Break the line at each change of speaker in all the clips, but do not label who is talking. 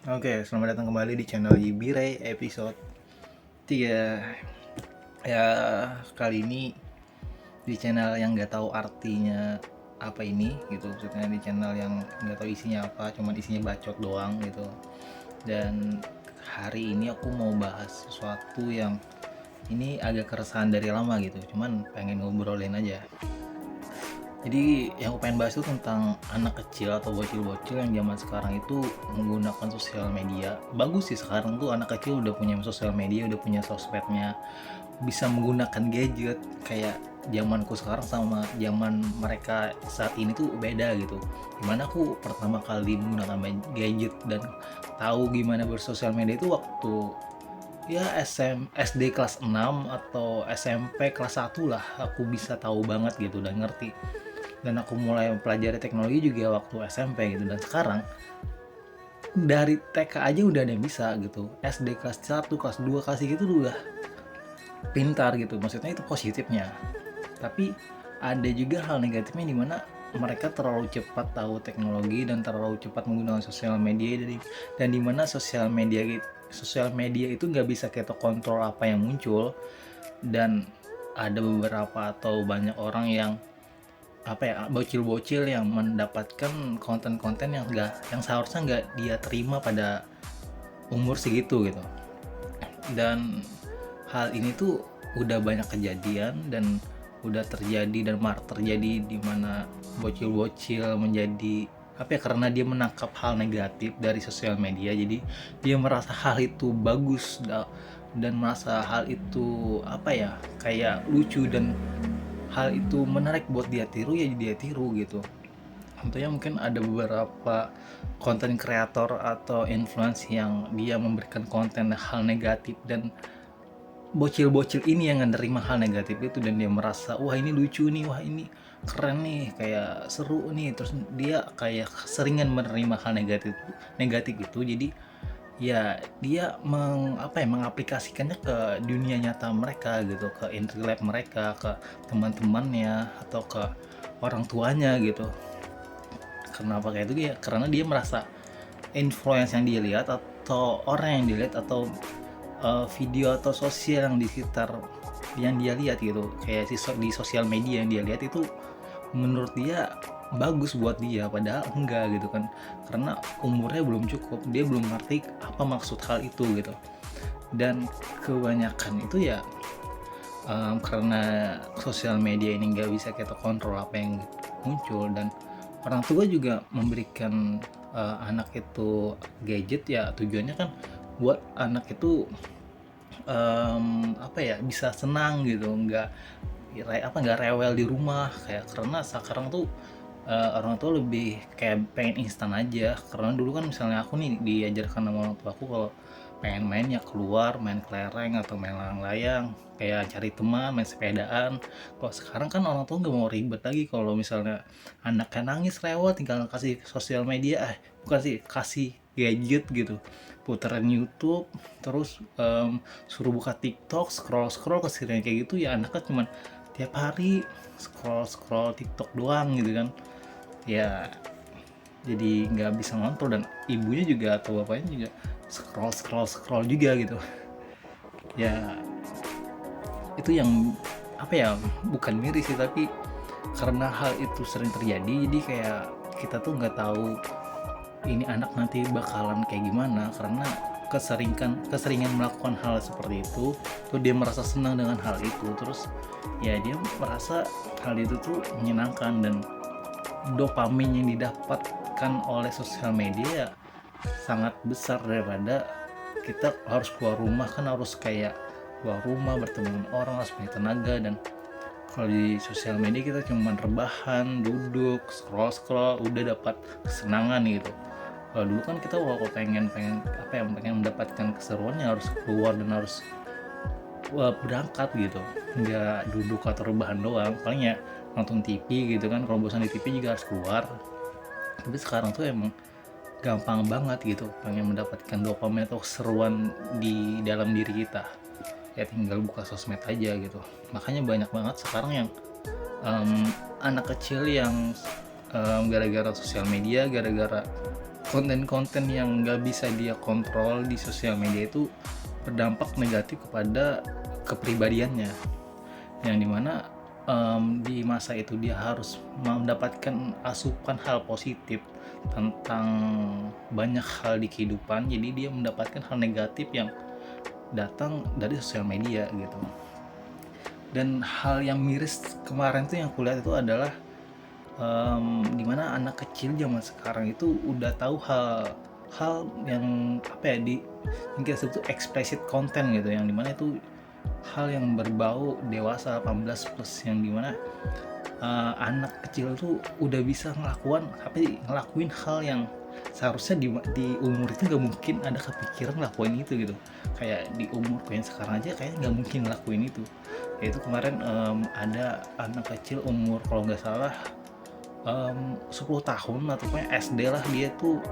Oke, selamat datang kembali di channel Yibiray episode 3. Ya, kali ini di channel yang nggak tahu artinya apa ini gitu. Maksudnya di channel yang nggak tahu isinya apa, cuman isinya bacot doang gitu. Dan hari ini aku mau bahas sesuatu yang ini agak keresahan dari lama gitu. Cuman pengen ngobrolin aja. Jadi yang aku pengen bahas itu tentang anak kecil atau bocil-bocil yang zaman sekarang itu menggunakan sosial media. Bagus sih, sekarang tuh anak kecil udah punya sosial media, udah punya sosmednya, bisa menggunakan gadget. Kayak zamanku sekarang sama zaman mereka saat ini tuh beda gitu. Dimana aku pertama kali menggunakan gadget dan tahu gimana bersosial media itu waktu ya SD kelas 6 atau SMP kelas 1 lah, aku bisa tahu banget gitu dan ngerti. Dan aku mulai mempelajari teknologi juga waktu SMP gitu. Dan sekarang dari TK aja udah ada yang bisa gitu. SD kelas 1, kelas 2, kelas 3 itu udah pintar gitu. Maksudnya itu positifnya. Tapi ada juga hal negatifnya di mana mereka terlalu cepat tahu teknologi dan terlalu cepat menggunakan sosial media, dan di mana sosial media itu nggak bisa kita kontrol apa yang muncul. Dan ada beberapa atau banyak orang yang apa ya, bocil-bocil yang mendapatkan konten-konten yang seharusnya nggak dia terima pada umur segitu gitu. Dan hal ini tuh udah banyak kejadian dan udah terjadi dan terjadi di mana bocil-bocil menjadi apa ya, karena dia menangkap hal negatif dari sosial media, jadi dia merasa hal itu bagus dan merasa hal itu apa ya, kayak lucu, dan hal itu menarik buat dia tiru, ya dia tiru gitu. Tentunya mungkin ada beberapa konten kreator atau influence yang dia memberikan konten hal negatif, dan bocil-bocil ini yang menerima hal negatif itu dan dia merasa wah ini lucu nih, wah ini keren nih, kayak seru nih, terus dia kayak seringan menerima hal negatif negatif itu. Jadi ya dia mengaplikasikannya ke dunia nyata mereka gitu, ke internet mereka, ke teman-temannya atau ke orang tuanya gitu. Kenapa kayak itu ya? Karena dia merasa influence yang dia lihat atau orang yang dilihat atau video atau sosial yang di sekitar yang dia lihat gitu, kayak di sosial media yang dia lihat itu menurut dia bagus buat dia, padahal enggak gitu kan, karena umurnya belum cukup, dia belum ngerti apa maksud hal itu gitu. Dan kebanyakan itu ya karena sosial media ini nggak bisa kita kontrol apa yang muncul, dan orang tua juga memberikan anak itu gadget ya tujuannya kan buat anak itu apa ya, bisa senang gitu, nggak rewel di rumah. Kayak karena sekarang tuh orang tua lebih kayak pengen instan aja. Karena dulu kan misalnya aku nih diajarkan sama orang tua aku, kalau pengen main ya keluar, main kelereng atau main layang-layang, kayak cari teman, main sepedaan. Kalau sekarang kan orang tua nggak mau ribet lagi, kalau misalnya anaknya nangis lewat tinggal kasih sosial media, bukan sih, kasih gadget gitu, puterin YouTube, terus suruh buka TikTok, scroll kesini kayak gitu, ya anaknya cuman tiap hari scroll TikTok doang gitu kan. Ya jadi nggak bisa ngontrol, dan ibunya juga atau bapaknya juga scroll juga gitu. Ya itu yang apa ya, bukan miris sih, tapi karena hal itu sering terjadi, jadi kayak kita tuh nggak tahu ini anak nanti bakalan kayak gimana, karena keseringan melakukan hal seperti itu tuh dia merasa senang dengan hal itu, terus ya dia merasa hal itu tuh menyenangkan. Dan dopamin yang didapatkan oleh sosial media sangat besar daripada kita harus keluar rumah, kan harus kayak keluar rumah bertemu dengan orang, harus punya tenaga. Dan kalau di sosial media kita cuma rebahan, duduk, scroll udah dapat kesenangan gitu. Kalau dulu kan kita kalau pengen mendapatkan keseruannya harus keluar dan harus berangkat gitu, nggak duduk atau rebahan doang, paling ya nonton TV gitu kan, kalau bosan di TV juga harus keluar. Tapi sekarang tuh emang gampang banget gitu pengen mendapatkan dopamin atau keseruan di dalam diri kita, ya tinggal buka sosmed aja gitu. Makanya banyak banget sekarang yang anak kecil yang gara-gara sosial media, gara-gara konten-konten yang nggak bisa dia kontrol di sosial media itu berdampak negatif kepada kepribadiannya, yang dimana di masa itu dia harus mendapatkan asupan hal positif tentang banyak hal di kehidupan, jadi dia mendapatkan hal negatif yang datang dari sosial media gitu. Dan hal yang miris kemarin tuh yang kulihat itu adalah dimana anak kecil zaman sekarang itu udah tahu hal yang apa ya, yang kita sebut explicit content gitu, yang dimana itu hal yang berbau dewasa 18 plus, yang dimana anak kecil tuh udah bisa ngelakuin hal yang seharusnya di umur itu nggak mungkin ada kepikiran ngelakuin itu gitu. Kayak di umur yang sekarang aja kayaknya nggak mungkin ngelakuin itu. Yaitu kemarin ada anak kecil umur kalau nggak salah 10 tahun atau pokoknya SD lah, dia tuh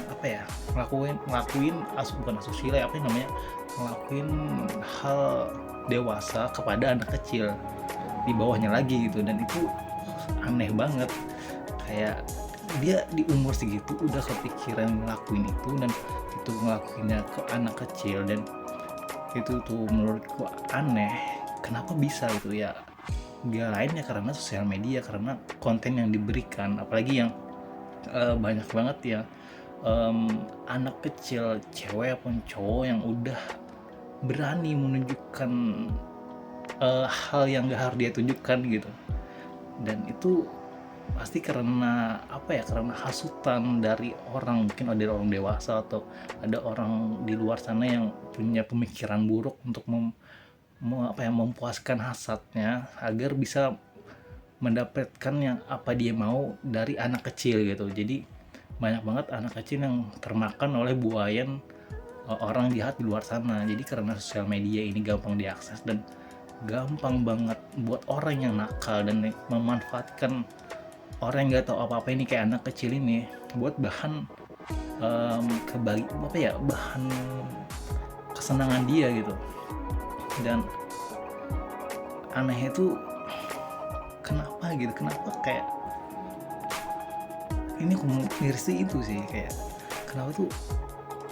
apa ya, ngelakuin bukan asusila ya, apa yang namanya, ngelakuin hal dewasa kepada anak kecil di bawahnya lagi gitu. Dan itu aneh banget, kayak dia di umur segitu udah kepikiran ngelakuin itu, dan itu ngelakuinnya ke anak kecil, dan itu tuh menurutku aneh. Kenapa bisa gitu ya? Dia lainnya karena sosial media, karena konten yang diberikan, apalagi yang banyak banget ya anak kecil, cewek pun cowok, yang udah berani menunjukkan hal yang gak harus dia tunjukkan gitu. Dan itu pasti karena apa ya, karena hasutan dari orang, mungkin ada orang dewasa atau ada orang di luar sana yang punya pemikiran buruk untuk memuaskan hasadnya agar bisa mendapatkan yang apa dia mau dari anak kecil gitu. Jadi banyak banget anak kecil yang termakan oleh buayan orang jahat di luar sana. Jadi karena sosial media ini gampang diakses dan gampang banget buat orang yang nakal dan memanfaatkan orang yang nggak tahu apa-apa ini, kayak anak kecil ini, buat bahan bahan kesenangan dia gitu. Dan anehnya tuh kenapa kayak ini aku miris itu sih, kayak kenapa tuh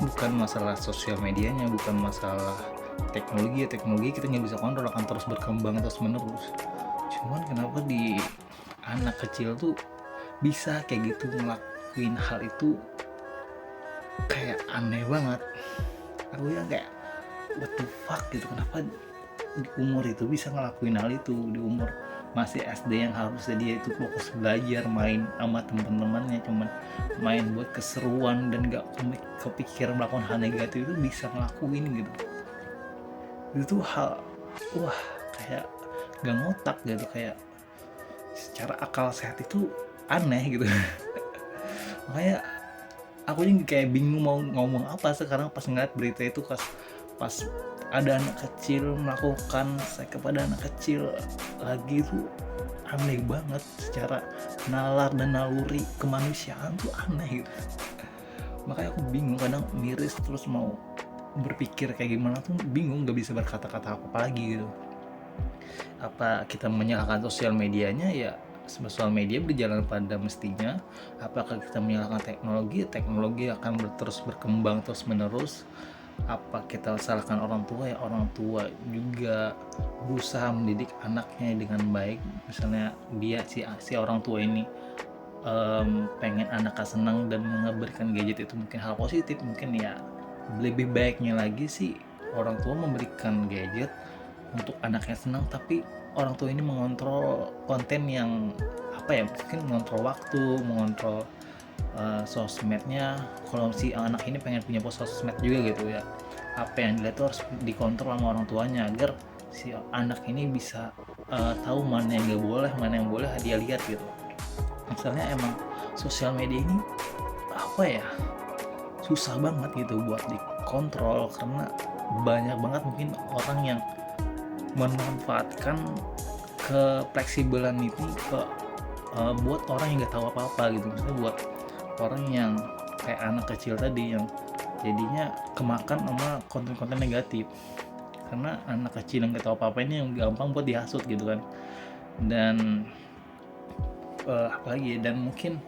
bukan masalah sosial medianya, bukan masalah teknologi kita nggak bisa kontrol, akan terus berkembang terus menerus. Cuman kenapa di anak kecil tuh bisa kayak gitu ngelakuin hal itu, kayak aneh banget. Aku yang kayak what the fuck gitu, kenapa di umur itu bisa ngelakuin hal itu, di umur masih SD yang harusnya dia itu fokus belajar, main sama teman-temannya, cuman main buat keseruan dan gak kepikiran melakukan hal negatif, itu bisa ngelakuin gitu. Itu hal kayak gak ngotak gitu, kayak secara akal sehat itu aneh gitu. Makanya aku juga kayak bingung mau ngomong apa sekarang pas ngeliat berita itu, pas ada anak kecil melakukan seks kepada anak kecil lagi, itu aneh banget. Secara nalar dan naluri kemanusiaan tuh aneh gitu. Makanya aku bingung, kadang miris, terus mau berpikir kayak gimana tuh bingung, gak bisa berkata-kata apa lagi gitu. Apa kita menyalahkan sosial medianya? Ya sosial media berjalan pada mestinya. Apakah kita menyalahkan teknologi akan terus berkembang terus menerus? Apa kita salahkan orang tua? Ya orang tua juga berusaha mendidik anaknya dengan baik. Misalnya dia si orang tua ini pengen anaknya senang dan memberikan gadget itu mungkin hal positif, mungkin ya lebih baiknya lagi sih orang tua memberikan gadget untuk anaknya senang, tapi orang tua ini mengontrol konten yang apa ya, mungkin mengontrol waktu, mengontrol sosmednya. Kalau si anak ini pengen punya sosmed juga gitu ya, apa yang dilihat tuh harus dikontrol sama orang tuanya agar si anak ini bisa tahu mana yang gak boleh, mana yang boleh dia lihat gitu. Misalnya emang sosial media ini apa ya, susah banget gitu buat dikontrol, karena banyak banget mungkin orang yang memanfaatkan kefleksibelan itu buat orang yang nggak tahu apa-apa gitu. Misalnya buat orang yang kayak anak kecil tadi yang jadinya kemakan sama konten-konten negatif, karena anak kecil yang nggak tahu apa-apa ini yang gampang buat dihasut gitu kan. Dan apalagi, dan mungkin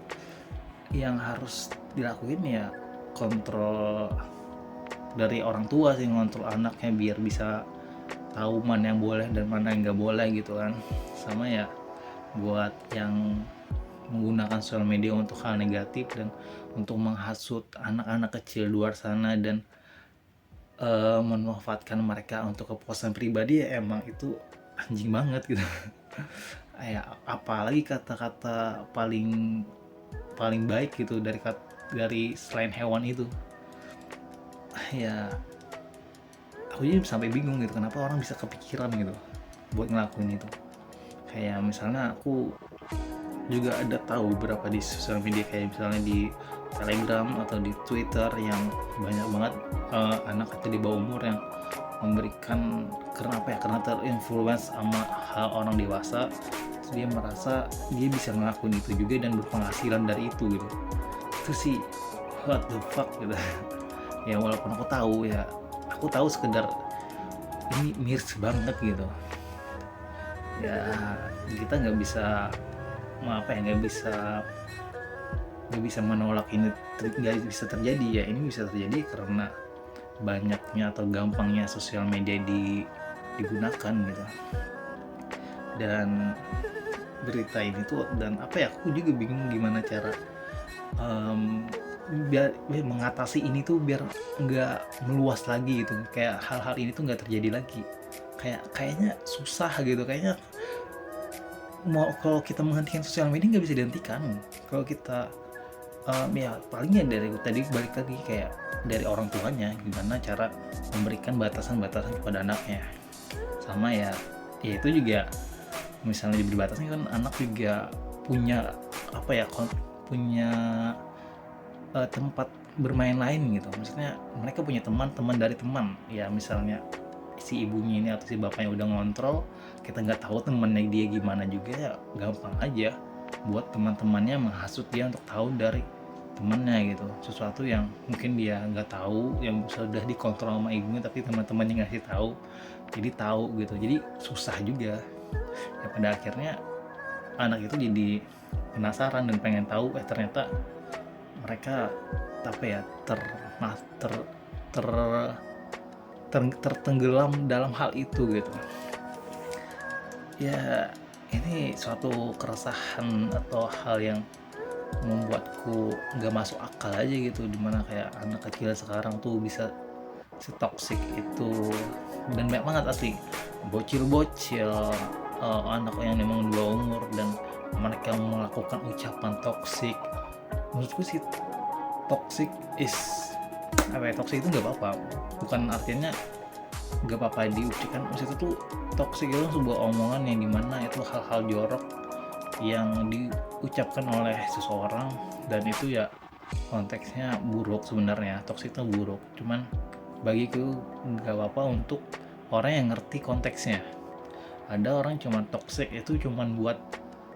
yang harus dilakuin ya kontrol dari orang tua sih, ngontrol anaknya biar bisa tahu mana yang boleh dan mana yang nggak boleh gitu kan. Sama ya buat yang menggunakan sosial media untuk hal negatif dan untuk menghasut anak-anak kecil di luar sana dan memanfaatkan mereka untuk kepuasan pribadi, ya emang itu anjing banget gitu. Ya apalagi kata-kata paling paling baik gitu dari selain hewan itu. Ya aku jadi sampai bingung gitu kenapa orang bisa kepikiran gitu buat ngelakuin itu. Kayak misalnya aku juga ada tahu beberapa di sosial media, kayak misalnya di Telegram atau di Twitter, yang banyak banget anak kecil di bawah umur yang memberikan, karena apa ya, karena terinfluence sama hal orang dewasa, terus dia merasa dia bisa ngelakuin itu juga dan berpenghasilan dari itu gitu. Itu sih what the fuck gitu. Ya walaupun aku tahu sekedar ini miris banget gitu. Ya kita nggak bisa nggak bisa menolak ini nggak bisa terjadi. Ya ini bisa terjadi karena banyaknya atau gampangnya sosial media digunakan gitu. Dan berita ini tuh, dan apa ya, aku juga bingung gimana cara biar mengatasi ini tuh biar nggak meluas lagi gitu, kayak hal-hal ini tuh nggak terjadi lagi. Kayaknya susah gitu, kayaknya mau kalau kita menghentikan sosial media nggak bisa dihentikan. Kalau kita ya palingnya dari tadi balik lagi kayak dari orang tuanya, gimana cara memberikan batasan-batasan kepada anaknya. Sama ya itu juga misalnya diberi batasan kan anak juga punya apa ya, punya tempat bermain lain gitu. Maksudnya mereka punya teman-teman dari teman ya, misalnya si ibunya ini atau si bapaknya udah ngontrol, kita nggak tahu temennya dia gimana juga, ya gampang aja buat teman-temannya menghasut dia untuk tahu dari temannya gitu, sesuatu yang mungkin dia nggak tahu, yang sudah dikontrol sama ibunya, tapi teman-temannya ngasih tahu, jadi tahu gitu. Jadi susah juga ya, pada akhirnya anak itu jadi penasaran dan pengen tahu, ternyata mereka apa ya, ter, ter, ter tertenggelam dalam hal itu gitu. Ya ini suatu keresahan atau hal yang membuatku nggak masuk akal aja gitu, dimana kayak anak kecil sekarang tuh bisa setoksik itu. Dan banyak banget asli bocil-bocil, anak yang memang di bawah umur, dan mereka melakukan ucapan toksik. Menurutku sih toxic is apa ya, toxic itu nggak apa-apa, bukan artinya nggak apa-apa diucapkan. Maksudnya tuh toxic itu sebuah omongan yang dimana itu hal-hal jorok yang diucapkan oleh seseorang, dan itu ya konteksnya buruk sebenarnya. Toxic itu buruk, cuman bagiku nggak apa-apa untuk orang yang ngerti konteksnya. Ada orang cuma toxic itu cuman buat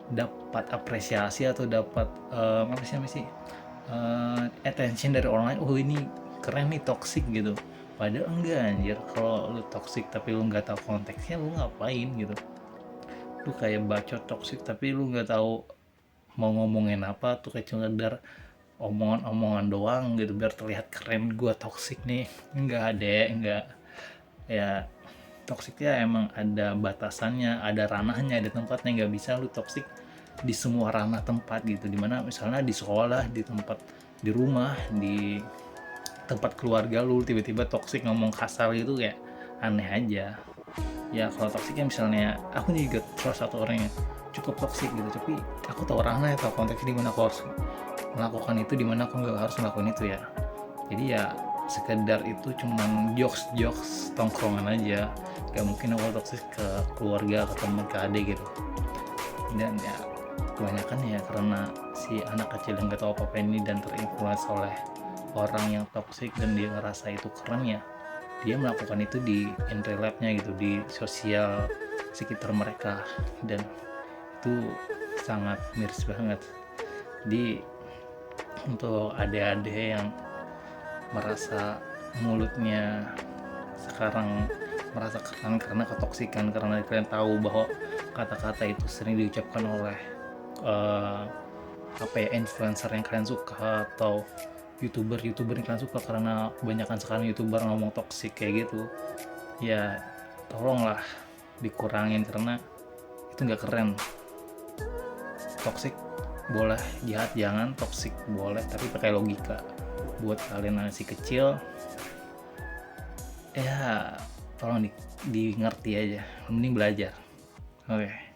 dapat apresiasi atau dapat apa sih attention dari orang lain. Oh ini keren nih, toxic gitu. Padahal enggak anjir, kalau lu toxic tapi lu nggak tahu konteksnya, lu ngapain gitu. Lu kayak bacot toxic tapi lu nggak tahu mau ngomongin apa, tuh kayak cuma sekedar omongan-omongan doang gitu biar terlihat keren, gua toxic nih. Enggak. Ya toxic ya emang ada batasannya, ada ranahnya, ada tempatnya. Nggak bisa lu toxic di semua ranah tempat gitu, dimana misalnya di sekolah, di tempat, di rumah, di tempat keluarga lu tiba-tiba toksik ngomong kasar gitu, kayak aneh aja. Ya kalau toksiknya misalnya, aku juga salah satu orang yang cukup toksik gitu, tapi aku tahu ranahnya, tahu konteksnya dimana aku harus melakukan itu, dimana aku nggak harus melakukan itu ya. Jadi ya sekedar itu cuman jokes tongkrongan aja, gak mungkin aku toksik ke keluarga, ke teman, ke adik gitu. Dan ya kebanyakan ya karena si anak kecil yang gak tahu apa-apa ini dan terinfluence oleh orang yang toksik dan dia ngerasa itu keren, ya dia melakukan itu di in real life-nya gitu, di sosial sekitar mereka, dan itu sangat miris banget. Jadi untuk adik-adik yang merasa mulutnya sekarang merasa keren karena ketoksikan, karena kalian tahu bahwa kata-kata itu sering diucapkan oleh apa ya, influencer yang kalian suka atau youtuber yang kalian suka, karena kebanyakan sekarang youtuber ngomong toksik kayak gitu ya, tolonglah dikurangin karena itu nggak keren. Toksik boleh, jahat jangan, toksik boleh tapi pakai logika. Buat kalian masih kecil ya tolong di ngerti aja, mending belajar. Oke.